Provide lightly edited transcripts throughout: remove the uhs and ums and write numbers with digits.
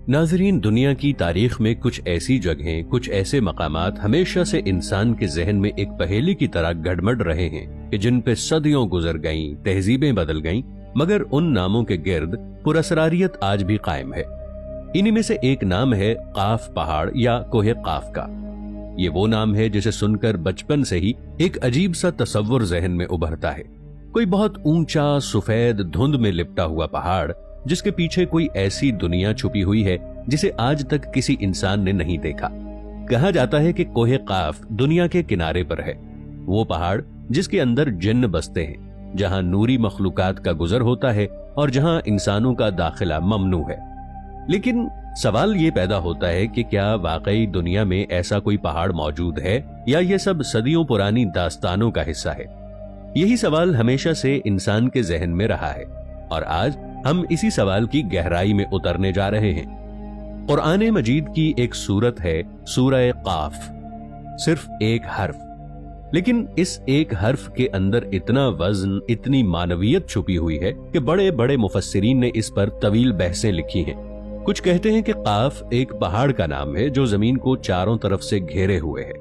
नाजरीन, दुनिया की तारीख में कुछ ऐसी जगहें, कुछ ऐसे मकामात हमेशा से इंसान के जहन में एक पहेली की तरह गड़मड़ रहे हैं कि जिन पे सदियों गुजर गईं, तहजीबें बदल गईं, मगर उन नामों के गिर्द पुरअसरारियत आज भी कायम है। इन्हीं में से एक नाम है काफ पहाड़ या कोहे काफ का। ये वो नाम है जिसे सुनकर बचपन से ही एक अजीब सा तसव्वुर जहन में उभरता है। कोई बहुत ऊंचा, सफेद, धुंध में लिपटा हुआ पहाड़ जिसके पीछे कोई ऐसी दुनिया छुपी हुई है जिसे आज तक किसी इंसान ने नहीं देखा। कहा जाता है कि कोहे काफ दुनिया के किनारे पर है, वो पहाड़ जिसके अंदर जिन्न बसते हैं, जहां नूरी मखलूकात का गुजर होता है और जहां इंसानों का दाखिला ममनू है। लेकिन सवाल ये पैदा होता है कि क्या वाकई दुनिया में ऐसा कोई पहाड़ मौजूद है या ये सब सदियों पुरानी दास्तानों का हिस्सा है? यही सवाल हमेशा से इंसान के जहन में रहा है और आज हम इसी सवाल की गहराई में उतरने जा रहे हैं। कुरान मजीद की एक सूरत है सूरह काफ, सिर्फ एक हर्फ, लेकिन इस एक हर्फ के अंदर इतना वजन, इतनी मानवियत छुपी हुई है कि बड़े बड़े मुफस्सिरीन ने इस पर तवील बहसें लिखी हैं। कुछ कहते हैं कि काफ एक पहाड़ का नाम है जो जमीन को चारों तरफ से घेरे हुए है।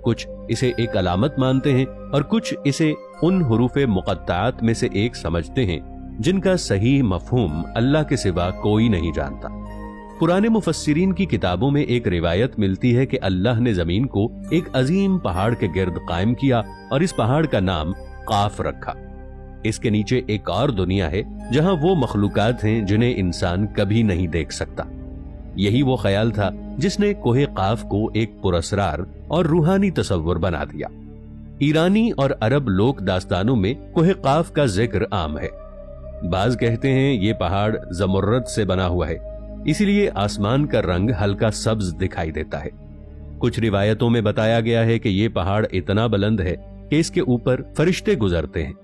कुछ इसे एक अलामत मानते हैं और कुछ इसे उन हुरूफे मुक़त्ताआत में से एक समझते हैं जिनका सही मफहूम अल्लाह के सिवा कोई नहीं जानता। पुराने मुफस्सिरीन की किताबों में एक रिवायत मिलती है कि अल्लाह ने जमीन को एक अजीम पहाड़ के गिर्द कायम किया और इस पहाड़ का नाम काफ रखा। इसके नीचे एक और दुनिया है जहां वो मखलूकात हैं जिन्हें इंसान कभी नहीं देख सकता। यही वो ख्याल था जिसने कोहे काफ को एक पुरअसरार और रूहानी तसव्वुर बना दिया। ईरानी और अरब लोक दास्तानों में कोहे काफ का जिक्र आम है। बाज कहते हैं ये पहाड़ जमुर्रद से बना हुआ है, इसीलिए आसमान का रंग हल्का सब्ज दिखाई देता है। कुछ रिवायतों में बताया गया है कि ये पहाड़ इतना बुलंद है कि इसके ऊपर फरिश्ते गुजरते हैं।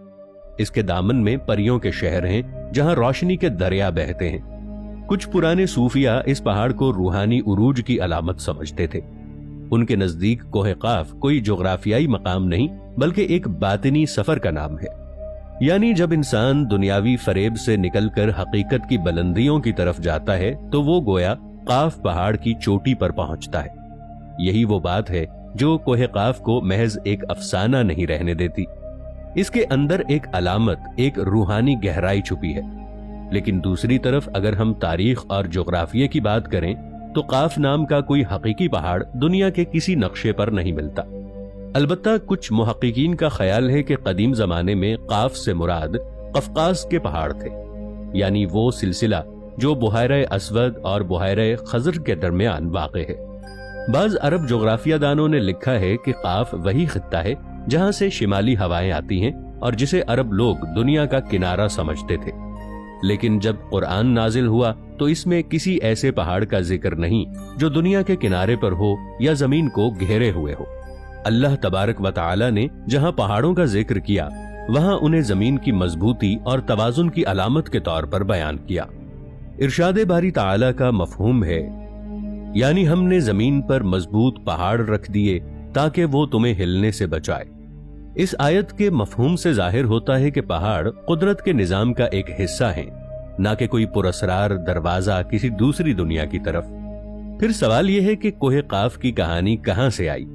इसके दामन में परियों के शहर हैं जहां रोशनी के दरिया बहते हैं। कुछ पुराने सूफिया इस पहाड़ को रूहानी उरूज की अलामत समझते थे। उनके नजदीक कोहे काफ कोई जोग्राफियाई मकाम नहीं बल्कि एक बातिनी सफर का नाम है। यानी जब इंसान दुनियावी फरेब से निकलकर हकीकत की बुलंदियों की तरफ जाता है तो वो गोया काफ पहाड़ की चोटी पर पहुंचता है। यही वो बात है जो कोहे काफ को महज एक अफसाना नहीं रहने देती। इसके अंदर एक अलामत, एक रूहानी गहराई छुपी है। लेकिन दूसरी तरफ अगर हम तारीख और जोग्राफिया की बात करें तो काफ नाम का कोई हकीकी पहाड़ दुनिया के किसी नक्शे पर नहीं मिलता। अलबत्ता कुछ मुहक्किकीन का ख्याल है कि कदीम जमाने में काफ से मुराद कफकास के पहाड़ थे, यानी वो सिलसिला जो बुहायरे अस्वद और बुहायरे खजर के दरमियान वाक़े है। बाज अरब जोग्राफिया दानों ने लिखा है कि काफ वही खित्ता है जहां से शिमाली हवाएं आती हैं और जिसे अरब लोग दुनिया का किनारा समझते थे। लेकिन जब कुरान नाजिल हुआ तो इसमें किसी ऐसे पहाड़ का जिक्र नहीं जो दुनिया के किनारे पर हो या जमीन को घेरे हुए हो। अल्लाह तबारक व तआला ने जहां पहाड़ों का जिक्र किया वहां उन्हें जमीन की मजबूती और तवाजुन की अलामत के तौर पर बयान किया। इरशाद बारी तआला का मफहूम है, यानी हमने जमीन पर मजबूत पहाड़ रख दिए ताकि वो तुम्हें हिलने से बचाए। इस आयत के मफहूम से जाहिर होता है कि पहाड़ कुदरत के निजाम का एक हिस्सा है, ना कि कोई पुरअसरार दरवाजा किसी दूसरी दुनिया की तरफ। फिर सवाल यह है कि कोहे काफ की कहानी कहां से आई?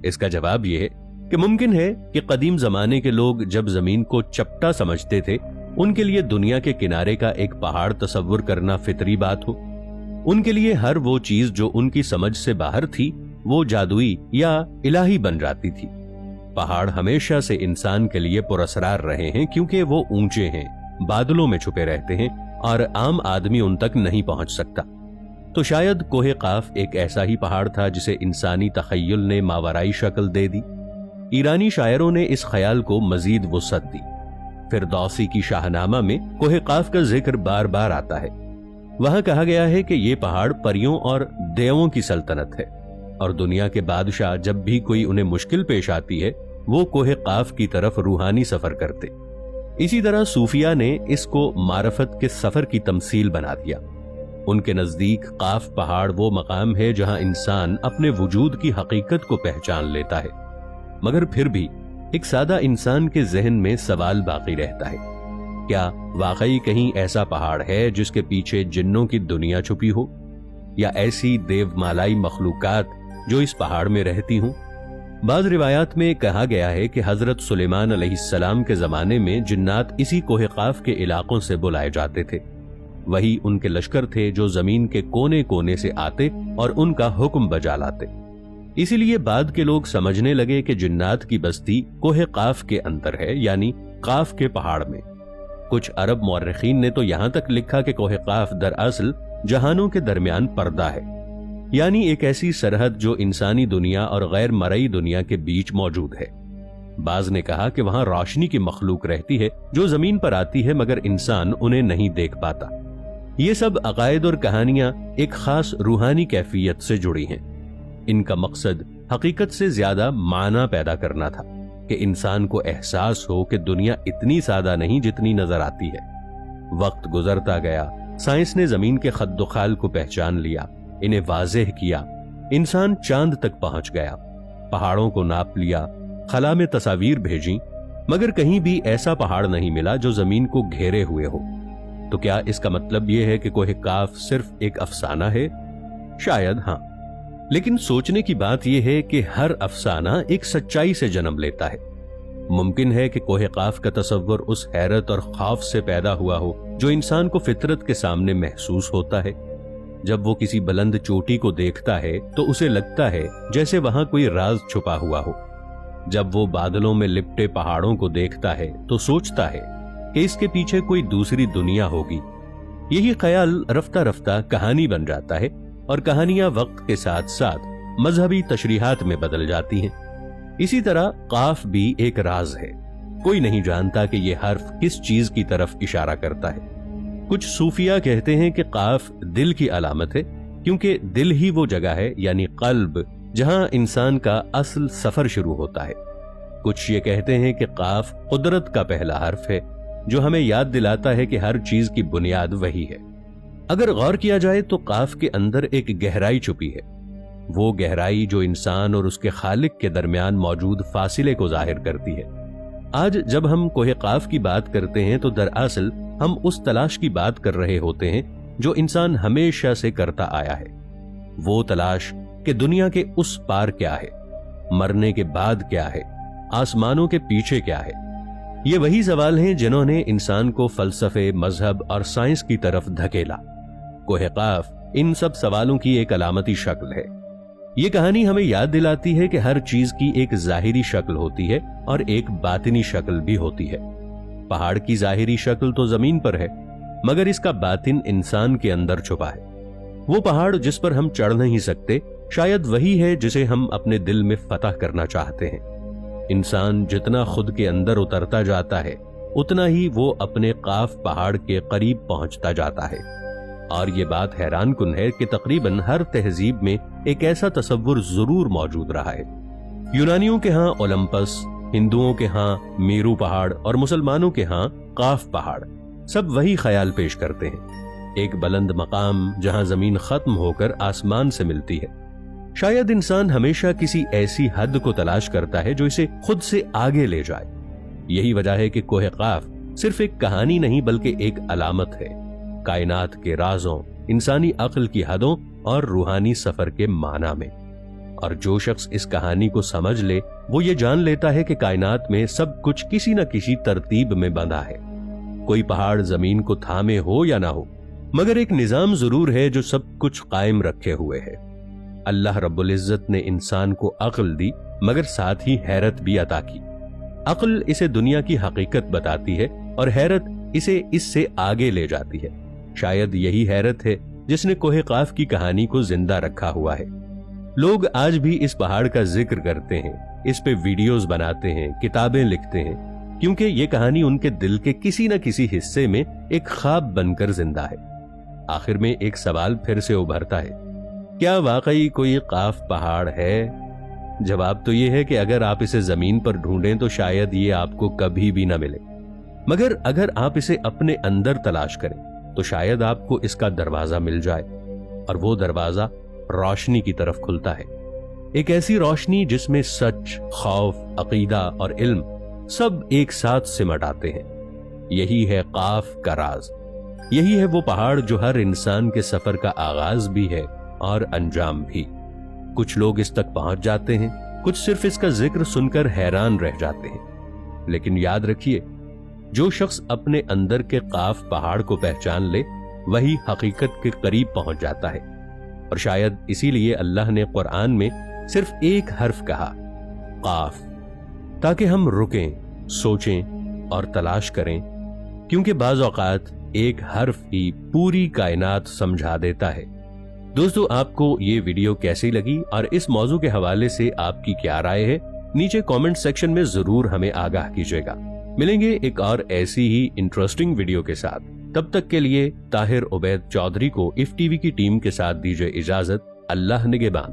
इसका जवाब यह है कि मुमकिन है कि कदीम जमाने के लोग जब जमीन को चपटा समझते थे, उनके लिए दुनिया के किनारे का एक पहाड़ तसव्वुर करना फितरी बात हो। उनके लिए हर वो चीज जो उनकी समझ से बाहर थी वो जादुई या इलाही बन जाती थी। पहाड़ हमेशा से इंसान के लिए पुरअसरार रहे हैं क्योंकि वो ऊंचे हैं, बादलों में छुपे रहते हैं और आम आदमी उन तक नहीं पहुंच सकता। तो शायद कोहे काफ एक ऐसा ही पहाड़ था जिसे इंसानी तखय्युल ने मावराई शक्ल दे दी। ईरानी शायरों ने इस ख्याल को मजीद वुसअत दी। फिरदौसी की शाहनामा में कोहे काफ का जिक्र बार बार आता है। वहां कहा गया है कि ये पहाड़ परियों और देवों की सल्तनत है और दुनिया के बादशाह जब भी कोई उन्हें मुश्किल पेश आती है वो कोहे काफ की तरफ रूहानी सफर करते। इसी तरह सूफिया ने इसको मारफत के सफर की तमसील बना दिया। उनके नजदीक काफ पहाड़ वो मकाम है जहां इंसान अपने वजूद की हकीकत को पहचान लेता है। मगर फिर भी एक सादा इंसान के जहन में सवाल बाकी रहता है, کیا واقعی کہیں ایسا پہاڑ ہے جس کے پیچھے جنوں کی دنیا چھپی ہو، یا ایسی دیو مالائی مخلوقات جو اس پہاڑ میں رہتی ہوں؟ بعض روایات میں کہا گیا ہے کہ حضرت سلیمان علیہ السلام کے زمانے میں جنات اسی کوہ قاف کے علاقوں سے بلائے جاتے تھے، وہی ان کے لشکر تھے جو زمین کے کونے کونے سے آتے اور ان کا حکم بجا لاتے۔ اسی لیے بعد کے لوگ سمجھنے لگے کہ جنات کی بستی کوہ قاف کے اندر ہے، یعنی قاف کے پہاڑ میں۔ کچھ عرب مورخین نے تو یہاں تک لکھا کہ کوہ قاف دراصل جہانوں کے درمیان پردہ ہے، یعنی ایک ایسی سرحد جو انسانی دنیا اور غیر مرئی دنیا کے بیچ موجود ہے۔ بعض نے کہا کہ وہاں روشنی کی مخلوق رہتی ہے جو زمین پر آتی ہے مگر انسان انہیں نہیں دیکھ پاتا۔ یہ سب عقائد اور کہانیاں ایک خاص روحانی کیفیت سے جڑی ہیں۔ ان کا مقصد حقیقت سے زیادہ معنی پیدا کرنا تھا کہ انسان کو احساس ہو کہ دنیا اتنی سادہ نہیں جتنی نظر آتی ہے۔ وقت گزرتا گیا، سائنس نے زمین کے خد و خال کو پہچان لیا، انہیں واضح کیا، انسان چاند تک پہنچ گیا، پہاڑوں کو ناپ لیا، خلا میں تصاویر بھیجیں، مگر کہیں بھی ایسا پہاڑ نہیں ملا جو زمین کو گھیرے ہوئے ہو۔ تو کیا اس کا مطلب یہ ہے کہ کوہ قاف صرف ایک افسانہ ہے؟ شاید ہاں، لیکن سوچنے کی بات یہ ہے کہ ہر افسانہ ایک سچائی سے جنم لیتا ہے۔ ممکن ہے کہ کوہ قاف کا تصور اس حیرت اور خوف سے پیدا ہوا ہو جو انسان کو فطرت کے سامنے محسوس ہوتا ہے۔ جب وہ کسی بلند چوٹی کو دیکھتا ہے تو اسے لگتا ہے جیسے وہاں کوئی راز چھپا ہوا ہو۔ جب وہ بادلوں میں لپٹے پہاڑوں کو دیکھتا ہے تو سوچتا ہے کہ اس کے پیچھے کوئی دوسری دنیا ہوگی۔ یہی خیال رفتہ رفتہ کہانی بن جاتا ہے، اور کہانیاں وقت کے ساتھ ساتھ مذہبی تشریحات میں بدل جاتی ہیں۔ اسی طرح قاف بھی ایک راز ہے، کوئی نہیں جانتا کہ یہ حرف کس چیز کی طرف اشارہ کرتا ہے۔ کچھ صوفیہ کہتے ہیں کہ قاف دل کی علامت ہے، کیونکہ دل ہی وہ جگہ ہے، یعنی قلب، جہاں انسان کا اصل سفر شروع ہوتا ہے۔ کچھ یہ کہتے ہیں کہ قاف قدرت کا پہلا حرف ہے جو ہمیں یاد دلاتا ہے کہ ہر چیز کی بنیاد وہی ہے۔ اگر غور کیا جائے تو قاف کے اندر ایک گہرائی چھپی ہے، وہ گہرائی جو انسان اور اس کے خالق کے درمیان موجود فاصلے کو ظاہر کرتی ہے۔ آج جب ہم کوہ قاف کی بات کرتے ہیں تو دراصل ہم اس تلاش کی بات کر رہے ہوتے ہیں جو انسان ہمیشہ سے کرتا آیا ہے، وہ تلاش کہ دنیا کے اس پار کیا ہے، مرنے کے بعد کیا ہے، آسمانوں کے پیچھے کیا ہے۔ یہ وہی سوال ہیں جنہوں نے انسان کو فلسفے، مذہب اور سائنس کی طرف دھکیلا۔ کوہ قاف ان سب سوالوں کی ایک علامتی شکل ہے۔ یہ کہانی ہمیں یاد دلاتی ہے کہ ہر چیز کی ایک ظاہری شکل ہوتی ہے اور ایک باطنی شکل بھی ہوتی ہے۔ پہاڑ کی ظاہری شکل تو زمین پر ہے، مگر اس کا باطن انسان کے اندر چھپا ہے۔ وہ پہاڑ جس پر ہم چڑھ نہیں سکتے شاید وہی ہے جسے ہم اپنے دل میں فتح کرنا چاہتے ہیں۔ انسان جتنا خود کے اندر اترتا جاتا ہے اتنا ہی وہ اپنے قاف پہاڑ کے قریب پہنچتا جاتا ہے۔ اور یہ بات حیران کن ہے کہ تقریباً ہر تہذیب میں ایک ایسا تصور ضرور موجود رہا ہے۔ یونانیوں کے ہاں اولمپس، ہندوؤں کے ہاں میرو پہاڑ اور مسلمانوں کے ہاں قاف پہاڑ، سب وہی خیال پیش کرتے ہیں، ایک بلند مقام جہاں زمین ختم ہو کر آسمان سے ملتی ہے۔ شاید انسان ہمیشہ کسی ایسی حد کو تلاش کرتا ہے جو اسے خود سے آگے لے جائے۔ یہی وجہ ہے کہ کوہ قاف صرف ایک کہانی نہیں بلکہ ایک علامت ہے، کائنات کے رازوں، انسانی عقل کی حدوں اور روحانی سفر کے معنی میں۔ اور جو شخص اس کہانی کو سمجھ لے وہ یہ جان لیتا ہے کہ کائنات میں سب کچھ کسی نہ کسی ترتیب میں بندھا ہے۔ کوئی پہاڑ زمین کو تھامے ہو یا نہ ہو، مگر ایک نظام ضرور ہے جو سب کچھ قائم رکھے ہوئے ہے۔ اللہ رب العزت نے انسان کو عقل دی مگر ساتھ ہی حیرت بھی عطا کی۔ عقل اسے دنیا کی حقیقت بتاتی ہے اور حیرت اسے اس سے آگے لے جاتی ہے۔ شاید یہی حیرت ہے جس نے کوہ قاف کی کہانی کو زندہ رکھا ہوا ہے۔ لوگ آج بھی اس پہاڑ کا ذکر کرتے ہیں، اس پہ ویڈیوز بناتے ہیں، کتابیں لکھتے ہیں، کیونکہ یہ کہانی ان کے دل کے کسی نہ کسی حصے میں ایک خواب بن کر زندہ ہے۔ آخر میں ایک سوال پھر سے ابھرتا ہے، کیا واقعی کوئی قاف پہاڑ ہے؟ جواب تو یہ ہے کہ اگر آپ اسے زمین پر ڈھونڈیں تو شاید یہ آپ کو کبھی بھی نہ ملے، مگر اگر آپ اسے اپنے اندر تلاش کریں تو شاید آپ کو اس کا دروازہ مل جائے، اور وہ دروازہ روشنی کی طرف کھلتا ہے، ایک ایسی روشنی جس میں سچ، خوف، عقیدہ اور علم سب ایک ساتھ سمٹ آتے ہیں۔ यही है काफ का राज। यही है वो पहाड़ जो हर इंसान के सफर का आगाज भी है और अंजाम भी। कुछ लोग इस तक पहुंच जाते हैं, कुछ सिर्फ इसका जिक्र सुनकर हैरान रह जाते हैं। लेकिन याद रखिए, जो शख्स अपने अंदर के काफ पहाड़ को पहचान ले वही हकीकत के करीब पहुंच जाता है। और शायद इसीलिए अल्लाह ने कुरान में सिर्फ एक हर्फ कहा, काफ, ताकि हम रुकें, सोचें और तलाश करें, क्योंकि बाज़ औक़ात एक हर्फ ही पूरी कायनात समझा देता है। दोस्तों, आपको ये वीडियो कैसी लगी और इस मौजू के हवाले से आपकी क्या राय है, नीचे कमेंट सेक्शन में जरूर हमें आगाह कीजिएगा। मिलेंगे एक और ऐसी ही इंटरेस्टिंग वीडियो के साथ। तब तक के लिए ताहिर उबैद चौधरी को इफ टीवी की टीम के साथ दीजिए इजाजत। अल्लाह निगहबान।